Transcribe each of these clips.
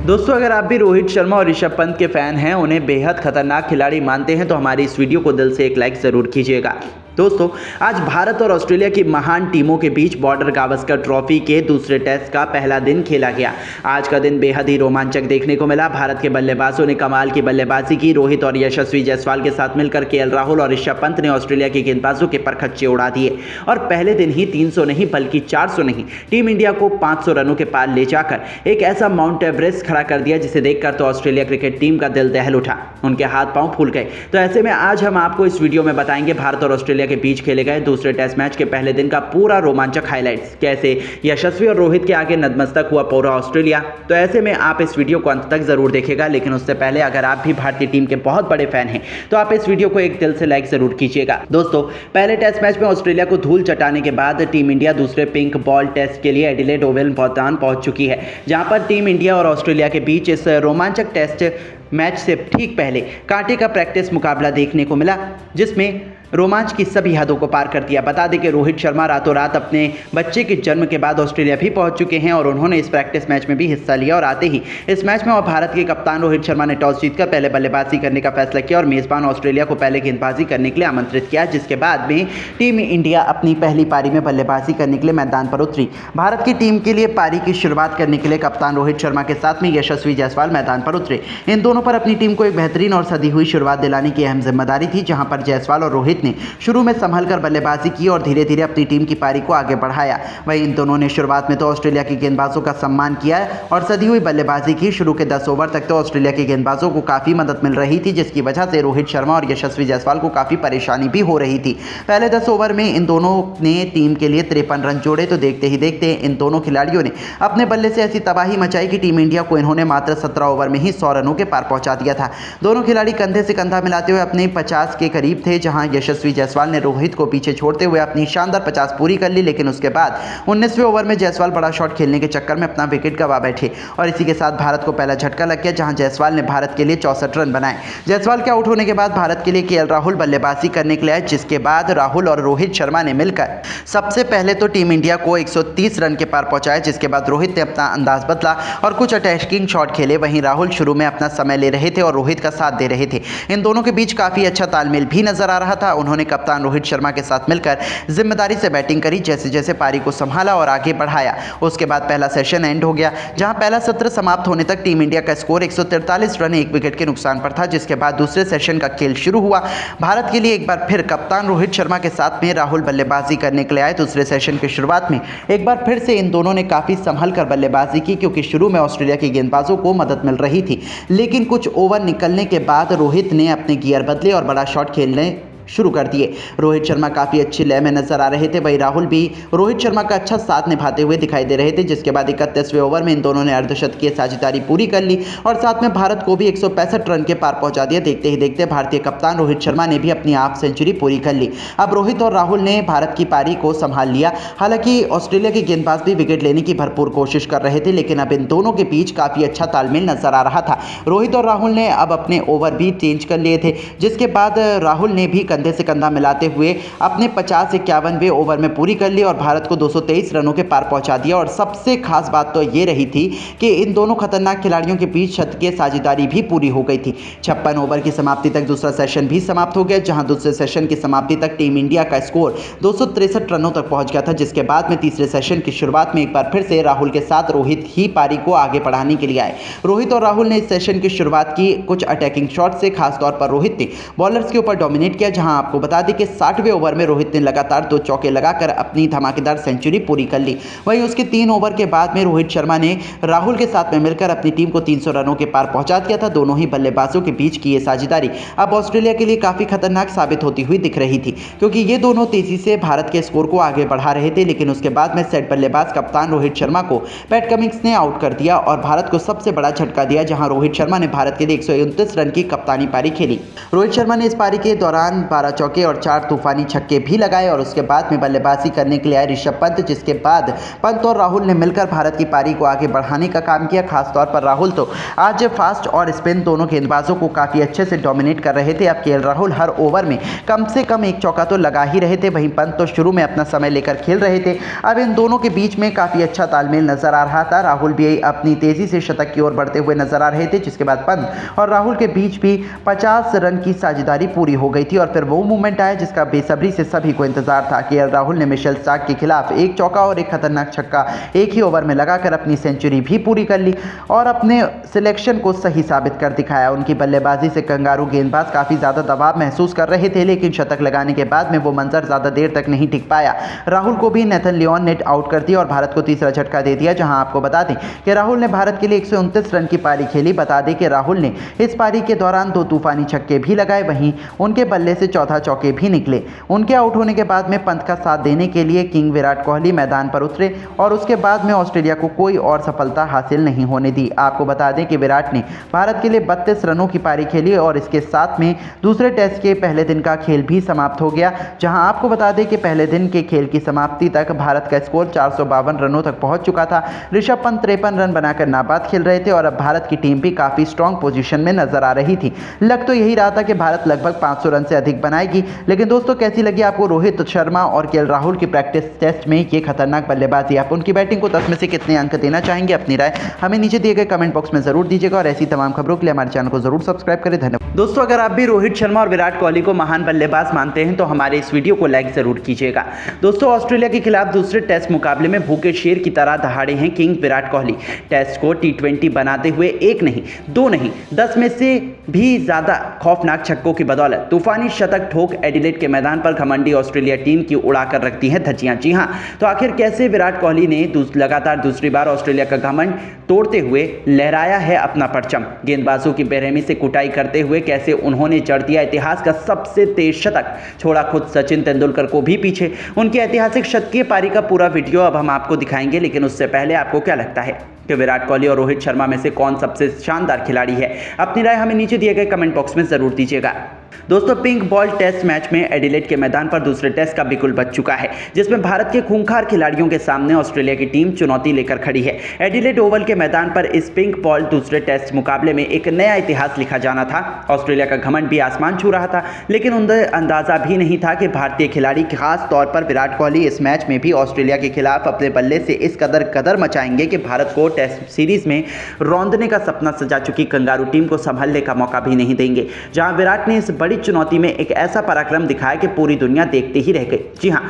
दोस्तों, अगर आप भी रोहित शर्मा और ऋषभ पंत के फैन हैं, उन्हें बेहद खतरनाक खिलाड़ी मानते हैं, तो हमारी इस वीडियो को दिल से एक लाइक ज़रूर कीजिएगा। दोस्तों, आज भारत और ऑस्ट्रेलिया की महान टीमों के बीच बॉर्डर गावस्कर ट्रॉफी के दूसरे टेस्ट का पहला दिन खेला गया। आज का दिन बेहद ही रोमांचक देखने को मिला। भारत के बल्लेबाजों ने कमाल की बल्लेबाजी की। रोहित और यशस्वी जायसवाल के साथ मिलकर केएल राहुल और ऋषभ पंत ने ऑस्ट्रेलिया के गेंदबाजों के परखच्चे उड़ा दिए और पहले दिन ही 300 नहीं बल्कि 400 नहीं, टीम इंडिया को 500 रनों के पार ले जाकर एक ऐसा माउंट एवरेस्ट खड़ा कर दिया जिसे देखकर तो ऑस्ट्रेलिया क्रिकेट टीम का दिल दहल उठा, उनके हाथ पांव फूल गए। तो ऐसे में आज हम आपको इस वीडियो में बताएंगे भारत और ऑस्ट्रेलिया के बीच खेले गए दूसरे टेस्ट मैच के पहले दिन का पूरा रोमांचक हाइलाइट्स, कैसे यशस्वी और रोहित के आगे नतमस्तक हुआ पूरा ऑस्ट्रेलिया। तो ऐसे में आप इस वीडियो को अंत तक जरूर देखिएगा, लेकिन उससे पहले अगर आप भी भारतीय टीम के बहुत बड़े फैन हैं तो आप इस वीडियो को एक दिल से लाइक जरूर कीजिएगा। दोस्तों, पहले टेस्ट मैच में ऑस्ट्रेलिया को धूल चटाने के बाद टीम इंडिया दूसरे पिंक बॉल टेस्ट के लिए एडिलेड ओवल मैदान पहुंच चुकी है, जहां पर टीम इंडिया और ऑस्ट्रेलिया के बीच इस रोमांचक टेस्ट मैच से ठीक पहले कांटे का प्रैक्टिस मुकाबला देखने को मिला, जिसमें रोमांच की सभी हदों को पार कर दिया। बता दें कि रोहित शर्मा रातों रात अपने बच्चे के जन्म के बाद ऑस्ट्रेलिया भी पहुंच चुके हैं और उन्होंने इस प्रैक्टिस मैच में भी हिस्सा लिया और आते ही इस मैच में भारत के कप्तान रोहित शर्मा ने टॉस जीतकर पहले बल्लेबाजी करने का फैसला किया और मेजबान ऑस्ट्रेलिया को पहले गेंदबाजी करने के लिए आमंत्रित किया, जिसके बाद में टीम इंडिया अपनी पहली पारी में बल्लेबाजी करने के लिए मैदान पर उतरी। भारत की टीम के लिए पारी की शुरुआत करने के लिए कप्तान रोहित शर्मा के साथ में यशस्वी जायसवाल मैदान पर उतरे। इन दोनों पर अपनी टीम को एक बेहतरीन और सदी हुई शुरुआत दिलाने की अहम जिम्मेदारी थी, जहां पर जायसवाल और रोहित ने शुरू में संभलकर बल्लेबाजी की और धीरे धीरे अपनी टीम की पारी को आगे बढ़ाया। वहीं इन दोनों ने शुरुआत में तो ऑस्ट्रेलिया के गेंदबाजों का सम्मान किया और सदी हुई बल्लेबाजी की। शुरू के 10 ओवर तक तो ऑस्ट्रेलिया के गेंदबाजों को काफ़ी मदद मिल रही थी, जिसकी वजह से रोहित शर्मा और यशस्वी जायसवाल को काफ़ी परेशानी भी हो रही थी। पहले 10 ओवर में इन दोनों ने टीम के लिए 53 रन जोड़े, तो देखते ही देखते इन दोनों खिलाड़ियों ने अपने बल्ले से ऐसी तबाही मचाई कि टीम इंडिया को इन्होंने मात्र 17 ओवर में ही 100 रनों के पार पहुंचा दिया था। दोनों खिलाड़ी कंधे से कंधा मिलाते हुए अपने 50 के करीब थे, जहां यशस्वी जायसवाल ने रोहित को पीछे छोड़ते हुए अपनी शानदार 50 पूरी कर ली, लेकिन उसके बाद 19वें ओवर में जायसवाल बड़ा शॉट खेलने के चक्कर में अपना विकेट गंवा बैठे और इसी के साथ भारत को पहला झटका लग गया, जहां जायसवाल ने भारत के लिए 64 रन बनाए। जायसवाल के आउट होने के बाद भारत के लिए केएल राहुल बल्लेबाजी करने के लिए आए, जिसके बाद राहुल और रोहित शर्मा ने मिलकर सबसे पहले तो टीम इंडिया को 130 रन के पार पहुंचाया, जिसके बाद रोहित ने अपना अंदाज बदला और कुछ अटैकिंग शॉट खेले। वहीं राहुल शुरू में अपना समय ले रहे थे और रोहित का साथ दे रहे थे। इन दोनों के बीच काफी अच्छा तालमेल भी नजर आ रहा था। उन्होंने कप्तान रोहित शर्मा के साथ मिलकर जिम्मेदारी से बैटिंग करी, जैसे जैसे पारी को संभाला और आगे बढ़ाया। उसके बाद पहला सेशन एंड हो गया, जहां पहला सत्र समाप्त होने तक टीम इंडिया का स्कोर 143 रन 1 विकेट के नुकसान पर था। जिसके बाद दूसरे सेशन का खेल शुरू हुआ। भारत के लिए एक बार फिर कप्तान रोहित शर्मा के साथ में राहुल बल्लेबाजी करने के लिए आए। दूसरे सेशन की शुरुआत में एक बार फिर से इन दोनों ने काफी संभल कर बल्लेबाजी की, क्योंकि शुरू में ऑस्ट्रेलिया के गेंदबाजों को मदद मिल रही थी, लेकिन कुछ ओवर निकलने के बाद रोहित ने अपने गियर बदले और बड़ा शॉट खेलने शुरू कर दिए। रोहित शर्मा काफ़ी अच्छी लय में नजर आ रहे थे। वहीं राहुल भी रोहित शर्मा का अच्छा साथ निभाते हुए दिखाई दे रहे थे। जिसके बाद 31वें ओवर में इन दोनों ने अर्धशतकीय साझेदारी पूरी कर ली और साथ में भारत को भी 165 रन के पार पहुंचा दिया। देखते ही देखते भारतीय कप्तान रोहित शर्मा ने भी अपनी हाफ सेंचुरी पूरी कर ली। अब रोहित और राहुल ने भारत की पारी को संभाल लिया। हालांकि ऑस्ट्रेलिया के गेंदबाज भी विकेट लेने की भरपूर कोशिश कर रहे थे, लेकिन अब इन दोनों के बीच काफ़ी अच्छा तालमेल नजर आ रहा था। रोहित और राहुल ने अब अपने ओवर भी चेंज कर लिए थे, जिसके बाद राहुल ने भी कंधे से कंधा मिलाते हुए अपने 50-51वें ओवर में पूरी कर ली और भारत को 223 रनों के पार पहुंचा दिया। और सबसे खास बात तो ये रही थी कि इन दोनों खतरनाक खिलाड़ियों के बीच शतकीय साझेदारी भी पूरी हो गई थी। 56 ओवर की समाप्ति तक दूसरा सेशन भी समाप्त हो गया, जहां दूसरे सेशन की समाप्ति तक टीम इंडिया का स्कोर 263 रनों तक पहुंच गया था। जिसके बाद में तीसरे सेशन की शुरुआत में एक बार फिर से राहुल के साथ रोहित ही पारी को आगे बढ़ाने के लिए आए। रोहित और राहुल ने इस सेशन की शुरुआत की कुछ अटैकिंग शॉट से। खासतौर पर रोहित ने बॉलर्स के ऊपर डोमिनेट किया, जहां आपको बता दें कि 60वें ओवर में रोहित ने लगातार 2 चौके लगाकर अपनी धमाकेदार सेंचुरी पूरी कर ली। वहीं उसके 3 ओवर के बाद में रोहित शर्मा ने राहुल के साथ में मिलकर अपनी टीम को 300 रनों के पार पहुंचा दिया था। दोनों ही बल्लेबाजों के बीच की ये साझेदारी अब ऑस्ट्रेलिया के लिए काफी खतरनाक साबित होती हुई दिख रही थी, क्योंकि ये दोनों तेजी से भारत के स्कोर को आगे बढ़ा रहे थे। लेकिन उसके बाद में सेट बल्लेबाज कप्तान रोहित शर्मा को पैट कमिंस ने आउट कर दिया और भारत को सबसे बड़ा झटका दिया, जहां रोहित शर्मा ने भारत के लिए 129 रन की कप्तानी पारी खेली। रोहित शर्मा ने इस पारी के दौरान 12 चौके और 4 तूफानी छक्के भी लगाए और उसके बाद में बल्लेबाजी करने के लिए आए ऋषभ पंत, जिसके बाद पंत और राहुल ने मिलकर भारत की पारी को आगे बढ़ाने का काम किया। खासतौर पर राहुल तो आज फास्ट और स्पिन दोनों गेंदबाजों को काफ़ी अच्छे से डोमिनेट कर रहे थे। अब केएल राहुल हर ओवर में कम से कम एक चौका तो लगा ही रहे थे, वहीं पंत तो शुरू में अपना समय लेकर खेल रहे थे। अब इन दोनों के बीच में काफ़ी अच्छा तालमेल नजर आ रहा था। राहुल भी अपनी तेजी से शतक की ओर बढ़ते हुए नजर आ रहे थे, जिसके बाद पंत और राहुल के बीच भी 50 रन की साझेदारी पूरी हो गई थी और फिर वो मूवमेंट आया जिसका बेसब्री से सभी को इंतजार था। केएल राहुल ने मिशेल स्टार्क के खिलाफ एक चौका और एक खतरनाक छक्का एक ही ओवर में लगाकर अपनी सेंचुरी भी पूरी कर ली और अपने सिलेक्शन को सही साबित कर दिखाया। उनकी बल्लेबाजी से कंगारू गेंदबाज काफ़ी ज़्यादा दबाव महसूस कर रहे थे, लेकिन शतक लगाने के बाद में वो मंजर ज़्यादा देर तक नहीं टिक पाया। राहुल को भी नेथन लियोन ने आउट कर दिया और भारत को तीसरा झटका दे दिया। जहां आपको बता दें कि राहुल ने भारत के लिए 129 रन की पारी खेली। बता दें कि राहुल ने इस पारी के दौरान 2 तूफानी छक्के भी लगाए, वहीं उनके बल्ले से 14 चौके भी निकले। उनके आउट होने के बाद में पंत का साथ देने के लिए किंग विराट कोहली मैदान पर उतरे और उसके बाद में ऑस्ट्रेलिया को कोई और सफलता हासिल नहीं होने दी। आपको बता दें कि विराट ने भारत के लिए 32 रनों की पारी खेली और इसके साथ में दूसरे टेस्ट के पहले दिन का खेल भी समाप्त हो गया। जहां आपको बता दें कि पहले दिन के खेल की समाप्ति तक भारत का स्कोर 452 रनों तक पहुंच चुका था। ऋषभ पंत 53 रन बनाकर नाबाद खेल रहे थे और अब भारत की टीम भी काफी स्ट्रांग पोजीशन में नजर आ रही थी। लग तो यही रहा था कि भारत लगभग 500 रन से अधिक बनाएगी। लेकिन दोस्तों, कैसी लगी आपको रोहित शर्मा और केएल राहुल की प्रैक्टिस टेस्ट में ये खतरनाक बल्लेबाजी? आप उनकी बैटिंग को 10 में से कितने अंक देना चाहेंगे? अपनी राय हमें नीचे दिए गए कमेंट बॉक्स में जरूर दीजिएगा और ऐसी तमाम खबरों के लिए हमारे चैनल को जरूर सब्सक्राइब करें। धन्यवाद। दोस्तों, अगर आप भी रोहित शर्मा और विराट कोहली को महान बल्लेबाज मानते हैं तो हमारे इस वीडियो को लाइक जरूर कीजिएगा। दोस्तों, ऑस्ट्रेलिया के खिलाफ दूसरे टेस्ट मुकाबले में भूखे शेर की तरह दहाड़े हैं किंग विराट कोहली। टेस्ट को T20 बनाते हुए एक नहीं, 2 नहीं, 10 में से भी ज्यादा खौफनाक छक्कों की बदौलत तूफानी शतक ठोक एडिलेड के मैदान पर घमंडी ऑस्ट्रेलिया टीम की उड़ाकर रखती है धज्जियां। जी हां, तो आखिर कैसे विराट कोहली ने लगातार दूसरी बार ऑस्ट्रेलिया का घमंड तोड़ते हुए लहराया है अपना परचम? गेंदबाजों की बेरहमी से कुटाई करते हुए कैसे उन्होंने जड़ दिया इतिहास का सबसे तेज शतक, छोड़ा खुद सचिन तेंदुलकर को भी पीछे। उनकी ऐतिहासिक शतकीय पारी का पूरा वीडियो अब हम आपको दिखाएंगे, लेकिन उससे पहले आपको क्या लगता है कि विराट कोहली और रोहित शर्मा में से कौन सबसे शानदार खिलाड़ी है? अपनी राय हमें नीचे दिए गए कमेंट बॉक्स में जरूर दीजिएगा। दोस्तों, पिंक बॉल टेस्ट मैच में एडिलेड के मैदान पर दूसरे टेस्ट का बिगुल बज चुका है, जिसमें भारत के खूंखार खिलाड़ियों के सामने ऑस्ट्रेलिया की टीम चुनौती लेकर खड़ी है। एडिलेड ओवल के मैदान पर इस पिंक बॉल दूसरे टेस्ट मुकाबले में एक नया इतिहास लिखा जाना था। ऑस्ट्रेलिया का घमंड भी आसमान छू रहा था, लेकिन उन्हें अंदाजा भी नहीं था कि भारतीय खिलाड़ी खास तौर पर विराट कोहली इस मैच में भी ऑस्ट्रेलिया के खिलाफ अपने बल्ले से इस कदर मचाएंगे कि भारत को टेस्ट सीरीज में रौंदने का सपना सजा चुकी कंगारू टीम को संभलने का मौका भी नहीं देंगे। जहां विराट ने इस बड़ी चुनौती में एक ऐसा पराक्रम दिखाया कि पूरी दुनिया देखते ही रह गई। जी हां,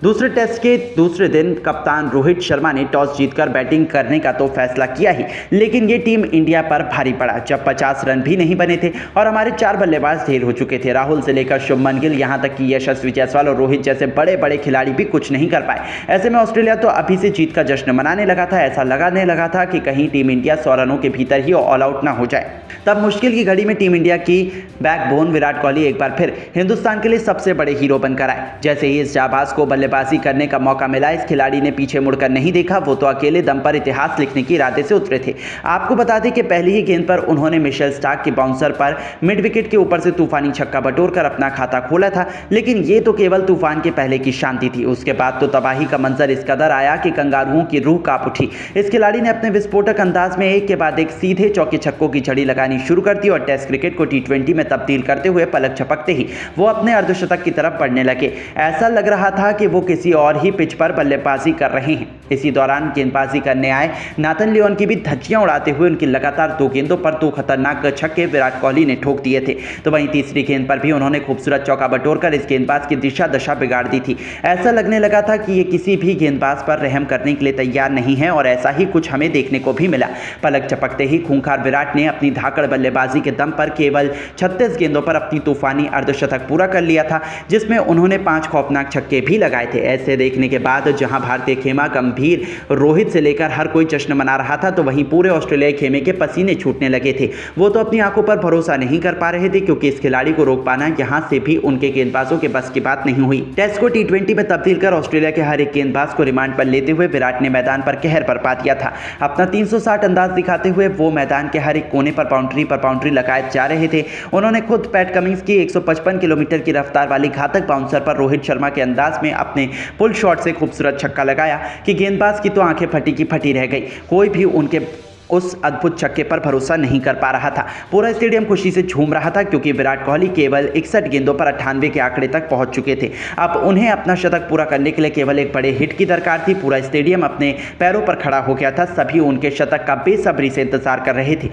दूसरे टेस्ट के दूसरे दिन कप्तान रोहित शर्मा ने टॉस जीतकर बैटिंग करने का तो फैसला किया ही, लेकिन ये टीम इंडिया पर भारी पड़ा जब 50 रन भी नहीं बने थे और हमारे 4 बल्लेबाज ढेर हो चुके थे। राहुल से लेकर शुभमन गिल, यहां तक कि यशस्वी जायसवाल और रोहित जैसे बड़े बड़े खिलाड़ी भी कुछ नहीं कर पाए। ऐसे में ऑस्ट्रेलिया तो अभी से जीत का जश्न मनाने लगा था। ऐसा लगाने लगा था कि कहीं टीम इंडिया 100 रनों के भीतर ही ऑल आउट ना हो जाए। तब मुश्किल की घड़ी में टीम इंडिया की बैकबोन विराट कोहली एक बार फिर हिंदुस्तान के लिए सबसे बड़े हीरो बनकर आए। जैसे ही इस जाबाज को बल्लेबाजी करने का मौका मिला, इस खिलाड़ी ने पीछे मुड़कर नहीं देखा। वो तो अकेले दम पर इतिहास लिखने के इरादे से उतरे थे। आपको बता दें कि पहली ही गेंद पर उन्होंने मिशेल स्टार्क की बाउंसर पर मिड विकेट के ऊपर से तूफानी छक्का बटोरकर अपना खाता खोला था। लेकिन ये तो केवल तूफान के पहले की शांति थी। उसके बाद तो तबाही का मंजर इस कदर आया कि कंगारुओं की रूह कांप उठी। इस खिलाड़ी ने अपने विस्फोटक अंदाज में एक के बाद एक सीधे चौके छक्कों की झड़ी लगानी शुरू कर दी और टेस्ट क्रिकेट को T20 में तब्दील करते हुए पलक झपकते ही वो अपने अर्धशतक की तरफ बढ़ने लगे। ऐसा लग रहा था कि वो किसी और ही पिच पर बल्लेबाजी कर रहे हैं। इसी दौरान गेंदबाजी करने आए नेथन लियोन की भी धज्जियां उड़ाते हुए उनकी लगातार 2 गेंदों पर 2 खतरनाक छक्के विराट कोहली ने ठोक दिए थे। तो वहीं तीसरी गेंद पर भी उन्होंने खूबसूरत चौका बटोरकर इस गेंदबाज की दिशा दशा बिगाड़ दी थी। ऐसा लगने लगा था कि ये किसी भी गेंदबाज पर रहम करने के लिए तैयार नहीं है और ऐसा ही कुछ हमें देखने को भी मिला। पलक झपकते ही खूंखार विराट ने अपनी धाकड़ बल्लेबाजी के दम पर केवल 36 गेंदों पर अपनी तूफानी अर्धशतक पूरा कर लिया था, जिसमें उन्होंने 5 खौफनाक छक्के भी लगाए थे। ऐसे देखने के बाद जहां भारतीय खेमा गंभीर गंभीर। रोहित से लेकर हर कोई जश्न मना रहा था, तो वहीं पूरे ऑस्ट्रेलियाई खेमे के पसीने छूटने लगे थे। वो तो अपनी आंखों पर भरोसा नहीं कर पा रहे थे, क्योंकि इस खिलाड़ी को रोक पाना यहां से भी उनके गेंदबाजों के बस की बात नहीं हुई। टेस्ट को T20 में तब्दील कर ऑस्ट्रेलिया के हर एक गेंदबाज को रिमांड पर लेते हुए विराट ने मैदान पर कहर बरपा दिया था। अपना 360 अंदाज दिखाते हुए वो मैदान के हर एक कोने पर बाउंड्री लगाए जा रहे थे। उन्होंने खुद पैट कमिंस की 155 किलोमीटर की रफ्तार वाली घातक बाउंसर पर रोहित शर्मा के अंदाज में अपने पुल शॉट से खूबसूरत छक्का लगाया कि गेंदबाज की तो आंखें फटी की फटी रह गई। कोई भी उनके उस अद्भुत छक्के पर भरोसा नहीं कर पा रहा था। पूरा स्टेडियम खुशी से झूम रहा था, क्योंकि विराट कोहली केवल 61 गेंदों पर 98 के आंकड़े तक पहुंच चुके थे। अब उन्हें अपना शतक पूरा करने के लिए केवल एक बड़े हिट की दरकार थी। पूरा स्टेडियम अपने पैरों पर खड़ा हो गया था। सभी उनके शतक का बेसब्री से इंतजार कर रहे थे।